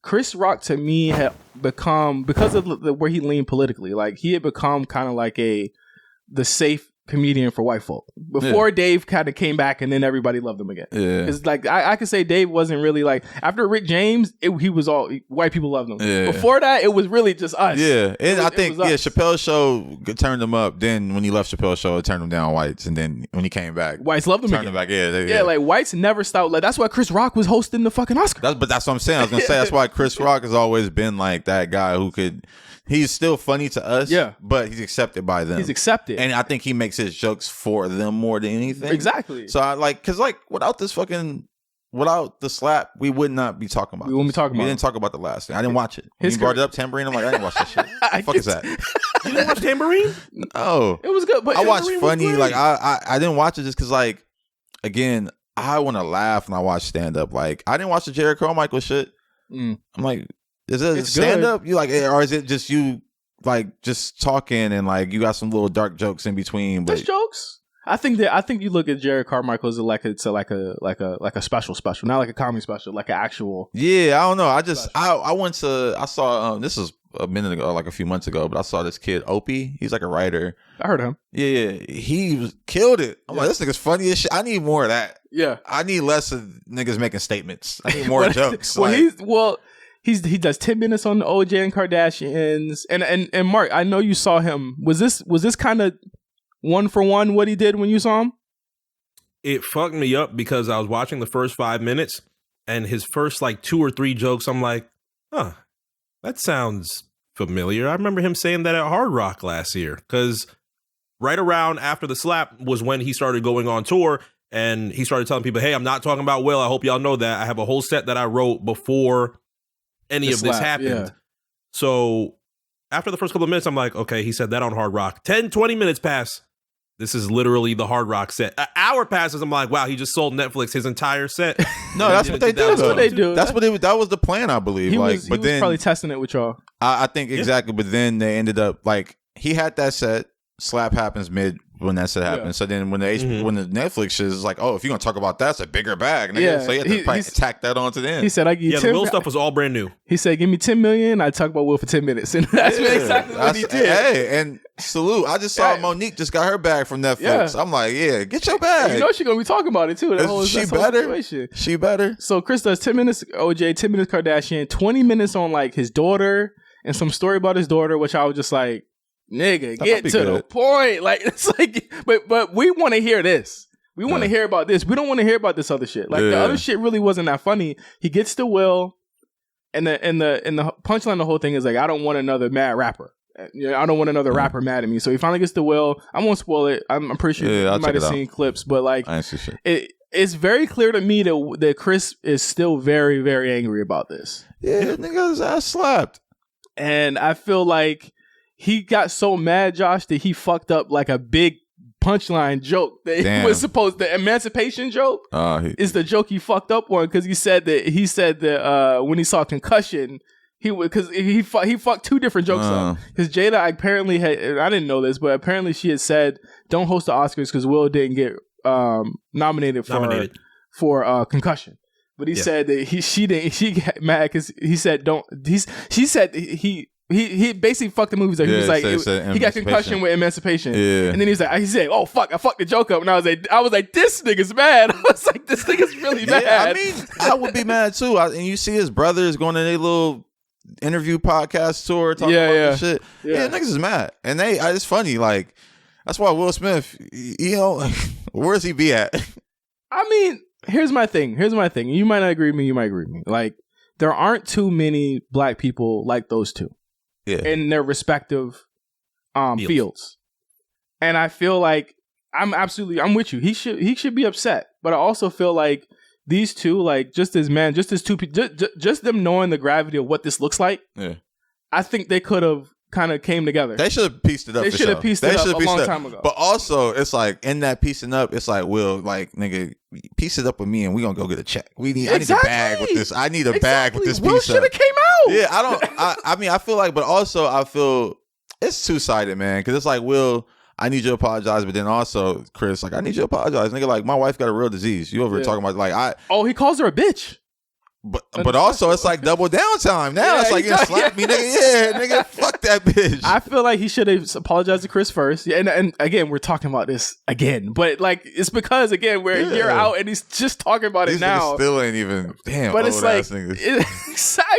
Chris Rock to me had become, because of where he leaned politically, like he had become kind of like the safe comedian for white folk. Before Dave kind of came back and then everybody loved him again. Yeah. Because like I could say Dave wasn't really like, after Rick James, he was all, white people loved him. Yeah. Before that, it was really just us. Yeah. And I think, Chappelle's show turned him up. Then when he left Chappelle's show, it turned him down whites. And then when he came back, whites loved him again. Turned him back. Yeah, like whites never stopped. Like that's why Chris Rock was hosting the fucking Oscar. But that's what I'm saying. I was going to say, that's why Chris Rock has always been like that guy who could, he's still funny to us, but he's accepted by them. He's accepted. And I think he makes his jokes for them more than anything. Exactly. So I like, because like without the slap, we would not be talking about We didn't talk about the last thing. I didn't watch it. When you brought it up, Tambourine, I'm like, I didn't watch that shit. What the fuck is that? You didn't watch Tambourine? No. It was good, but I watched funny. Like I didn't watch it just because like, again, I want to laugh when I watch stand up. Like I didn't watch the Jerry Carmichael shit. I'm like, is it stand up? You like, or is it just you like just talking and like you got some little dark jokes in between? But there's jokes. I think you look at Jerry Carmichael as like a special, not like a comedy special, like an actual. Yeah, I don't know. I saw this is a minute ago, like a few months ago, but I saw this kid Opie. He's like a writer. I heard him. Yeah, he killed it. I'm like, this nigga's funny as shit. I need more of that. Yeah, I need less of niggas making statements. I need more jokes. He does 10 minutes on the OJ and Kardashians. And Mark, I know you saw him. Was this kind of one for one what he did when you saw him? It fucked me up because I was watching the first 5 minutes and his first like 2 or 3 jokes, I'm like, huh, that sounds familiar. I remember him saying that at Hard Rock last year, because right around after the slap was when he started going on tour and he started telling people, hey, I'm not talking about Will. I hope y'all know that. I have a whole set that I wrote before any of this happened. Yeah. So after the first couple of minutes, I'm like, okay, he said that on Hard Rock. 10, 20 minutes pass. This is literally the Hard Rock set. An hour passes. I'm like, wow, he just sold Netflix his entire set. No, that's what they do. That's what they do. That was the plan, I believe. He was probably testing it with y'all. I think exactly. But then they ended up like, he had that set. Slap happens mid when that set happens. So then when the Netflix shit is like, oh, if you're gonna talk about that, it's a bigger bag. So you have to tack that onto the end. He said, I give you 10 the Will stuff was all brand new. He said, give me 10 million. I talk about Will for 10 minutes. And that's exactly what he did. Hey, and salute. I just saw Monique just got her bag from Netflix. I'm like, get your bag. You know she's gonna be talking about it too. She better. She better. So Chris does 10 minutes OJ, 10 minutes Kardashian, 20 minutes on like his daughter and some story about his daughter, which I was just like, nigga, get to the point. Like, it's like, but we want to hear this. We want to hear about this. We don't want to hear about this other shit. Like the other shit really wasn't that funny. He gets to Will, and the punchline of the whole thing is like, I don't want another mad rapper. I don't want another rapper mad at me. So he finally gets to Will. I won't spoil it. I'm pretty sure you might have seen clips, but like, it's very clear to me that Chris is still very, very angry about this. Yeah, nigga's ass slapped, and I feel like he got so mad, Josh, that he fucked up like a big punchline joke that he was supposed. The emancipation joke is the joke he fucked up on, because he said that when he saw concussion, he fucked 2 different jokes up. Because Jada apparently had, I didn't know this, but apparently she had said don't host the Oscars because Will didn't get nominated for concussion. But he said that she got mad because he said don't. She said he basically fucked the movies. Like, he was like, he got concussion with emancipation. Yeah. And then he said, oh fuck, I fucked the joke up. And I was like, this nigga's mad. I was like, this nigga's really mad. I mean, I would be mad too. And you see his brothers going to their little interview podcast tour talking about this shit. Yeah, niggas is mad. And it's funny. Like, that's why Will Smith, where's he be at? I mean, here's my thing. You might not agree with me. You might agree with me. Like, there aren't too many black people like those two. In their respective fields. And I feel like I'm with you. He should be upset. But I also feel like these two, like, just as two people, just them knowing the gravity of what this looks like, I think they could have kind of came together. They should have pieced it up. They should have pieced it up a long time ago. But also, it's like, in that piecing up, it's like, Will, like, nigga, piece it up with me and we gonna go get a check. I need a bag with this. I need a bag with this piece. Will should have came out. Yeah, I mean, I feel like, but also I feel it's two-sided, man. Because it's like, Will, I need you to apologize, but then also, Chris, like, I need you to apologize. Nigga, like, my wife got a real disease. You over here talking about, like, he calls her a bitch. But also it's like double down time. Now it's like you slap me, nigga. Yeah, nigga, fuck that bitch. I feel like he should have apologized to Chris first. Yeah, and again, we're talking about this again, but like it's because again we're a year out and he's just talking about These it now. Still ain't even damn. But it's like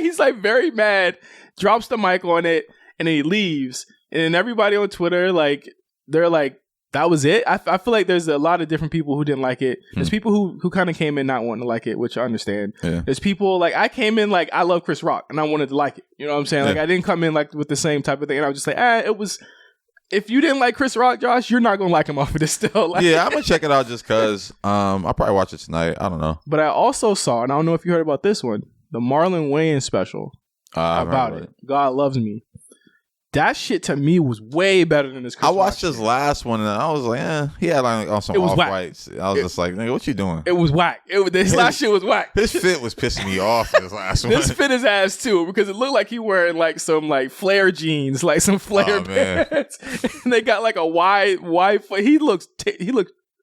he's like very mad, drops the mic on it, and then he leaves. And then everybody on Twitter like they're like, that was it. I feel like there's a lot of different people who didn't like it. There's people who kind of came in not wanting to like it, which I understand. Yeah. There's people like I came in like I love Chris Rock and I wanted to like it. You know what I'm saying? Like I didn't come in like with the same type of thing. And I was just like, it was. If you didn't like Chris Rock, Josh, you're not gonna like him off of this still. Like, yeah, I'm gonna check it out just cause. I'll probably watch it tonight. I don't know. But I also saw, and I don't know if you heard about this one, the Marlon Wayans special about it. God Loves Me. That shit to me was way better than this. I watched his last one and I was like, he had like on some off-whites. I was just like, nigga, what you doing? It was whack. This last shit was whack. His fit was pissing me off. This last one. This fit his ass too because it looked like he wearing like some like flare jeans, like some flare pants, and they got like a wide. He looked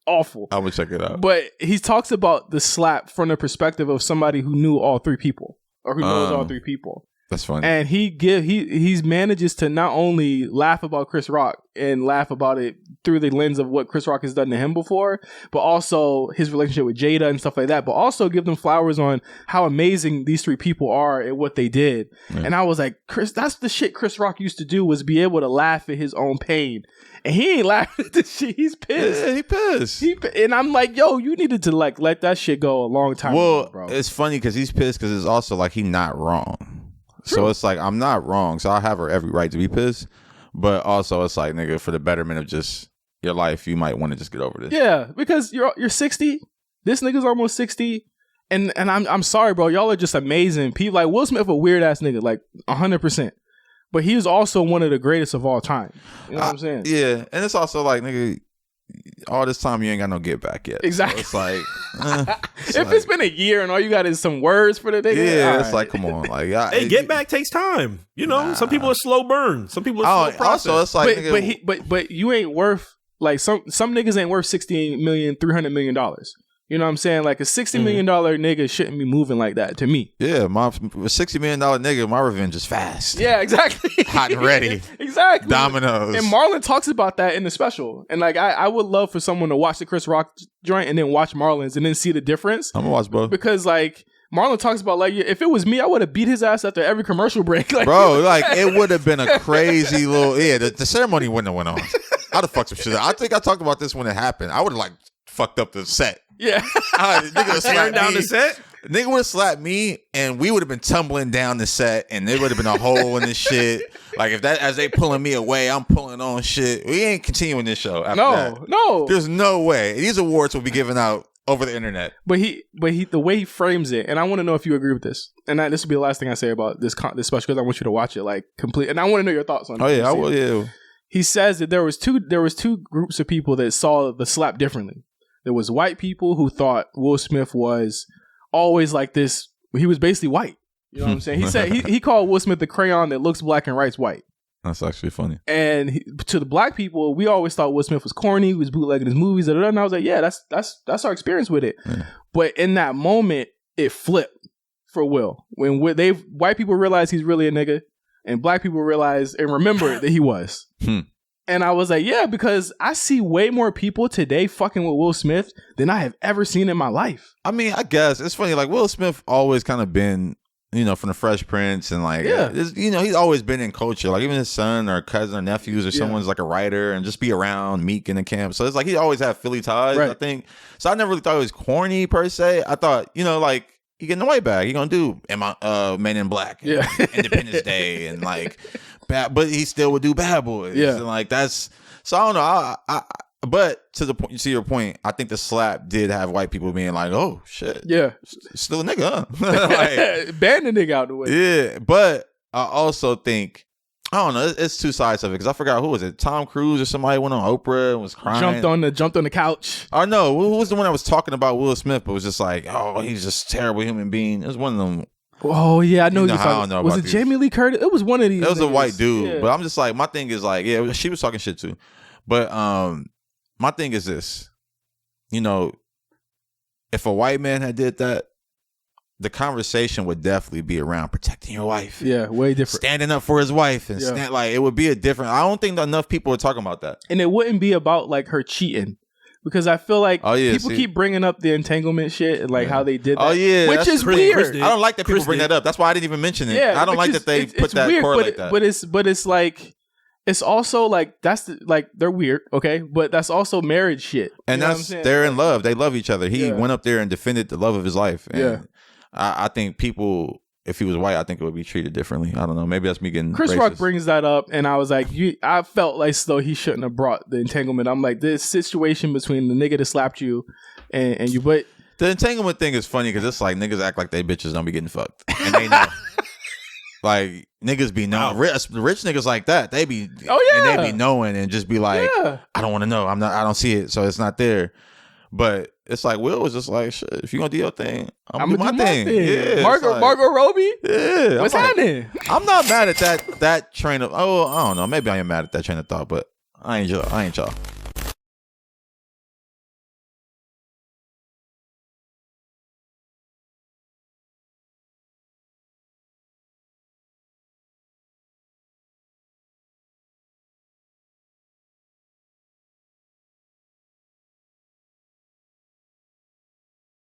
awful. I'm gonna check it out. But he talks about the slap from the perspective of somebody who knew all three people or who knows all three people. That's funny. And he manages to not only laugh about Chris Rock and laugh about it through the lens of what Chris Rock has done to him before, but also his relationship with Jada and stuff like that, but also give them flowers on how amazing these three people are at what they did. Yeah. And I was like, Chris, that's the shit Chris Rock used to do, was be able to laugh at his own pain. And he ain't laughing at this shit. He's pissed. Yeah, he pissed. And I'm like, yo, you needed to like let that shit go a long time ago, bro. It's funny because he's pissed because it's also like he's not wrong. So it's like, I'm not wrong. So I have every right to be pissed. But also it's like, nigga, for the betterment of just your life, you might want to just get over this. Yeah, because you're 60. This nigga's almost 60. And I'm sorry, bro. Y'all are just amazing people. Like Will Smith, a weird ass nigga, like 100%. But he was also one of the greatest of all time. You know what I'm saying? Yeah. And it's also like, nigga, all this time you ain't got no get back yet. Exactly. So it's like it's been a year and all you got is some words for the nigga. Yeah, it's like, come on, like hey, get back takes time. You know, some people are slow burn. Some people are slow process. Also, it's like, but you ain't worth like some niggas ain't worth $60 million, $300 million. You know what I'm saying? Like a $60 million nigga shouldn't be moving like that to me. Yeah, my $60 million nigga, my revenge is fast. Yeah, exactly. Hot and ready. Exactly. Dominoes. And Marlon talks about that in the special. And like I would love for someone to watch the Chris Rock joint and then watch Marlon's and then see the difference. I'm gonna watch both. Because like Marlon talks about like if it was me, I would have beat his ass after every commercial break. Like, bro, like it would have been a crazy little the ceremony wouldn't have went on. I'd have fucked some shit up. I think I talked about this when it happened. I would have like fucked up the set. Yeah. Nigga would slap down the set? Nigga would have slapped me and we would have been tumbling down the set and there would have been a hole in this shit. Like if that as they pulling me away, I'm pulling on shit. We ain't continuing this show after that. No. There's no way. These awards will be given out over the internet. But he the way he frames it, and I want to know if you agree with this. And this will be the last thing I say about this special because I want you to watch it like complete. And I want to know your thoughts on it. Oh yeah, I will. Yeah. He says that there was two groups of people that saw the slap differently. There was white people who thought Will Smith was always like this. He was basically white. You know what I'm saying? He said he called Will Smith the crayon that looks black and writes white. That's actually funny. And to the black people, we always thought Will Smith was corny. He was bootlegging his movies. And I was like, yeah, that's our experience with it. Yeah. But in that moment, it flipped for Will. When white people realized he's really a nigga, and black people realized and remembered that he was. And I was like, yeah, because I see way more people today fucking with Will Smith than I have ever seen in my life. I mean, I guess it's funny. Like Will Smith always kind of been, you know, from the Fresh Prince and like, you know, he's always been in culture. Like even his son or cousin or nephews or someone's like a writer and just be around Meek in the camp. So it's like he always had Philly ties, I think. So I never really thought it was corny per se. I thought, you know, like he getting the white bag. He gonna do Men in Black, Independence Day, and like. But he still would do Bad Boys. Yeah. And like that's so I don't know. I but to the point, you see your point, I think the slap did have white people being like, oh shit. Yeah. Still a nigga, huh? Like, ban the nigga out the way. Yeah. But I also think I don't know, it's two sides of it because I forgot who was it? Tom Cruise or somebody went on Oprah and was crying. Jumped on the couch. I know. Who was the one that was talking about Will Smith but was just like, oh, he's just a terrible human being. It was one of them. Oh yeah, I know. Was it Jamie Lee Curtis? It was one of these. It was a white dude, but I'm just like, my thing is like, yeah, she was talking shit too, but my thing is this, you know, if a white man had did that, the conversation would definitely be around protecting your wife. Yeah, way different. Standing up for his wife and like it would be a different. I don't think enough people are talking about that. And it wouldn't be about like her cheating. Because I feel like people keep bringing up the entanglement shit and like how they did that. Oh yeah, which is weird. I don't like that people bring that up. That's why I didn't even mention it. Yeah, I don't like that they put that weird, correlate that. But it's like it's also like like they're weird, okay? But that's also marriage shit. And they're in love. They love each other. He went up there and defended the love of his life. And I think people, if he was white, I think it would be treated differently. I don't know. Maybe that's me getting Chris racist. Rock brings that up, and I was like, I felt like though he shouldn't have brought the entanglement. I'm like, this situation between the nigga that slapped you and you, but the entanglement thing is funny because it's like niggas act like they bitches don't be getting fucked, and they know. Like niggas be knowing, rich niggas like that. They be, and they be knowing and just be like, I don't want to know. I don't see it, so it's not there. But it's like Will was just like, shit, if you gonna do your thing, I'm gonna do my thing. Yeah, Margot Robbie. Yeah, what's happening? I'm not mad at that train of. Oh, I don't know. Maybe I am mad at that train of thought, but I ain't y'all.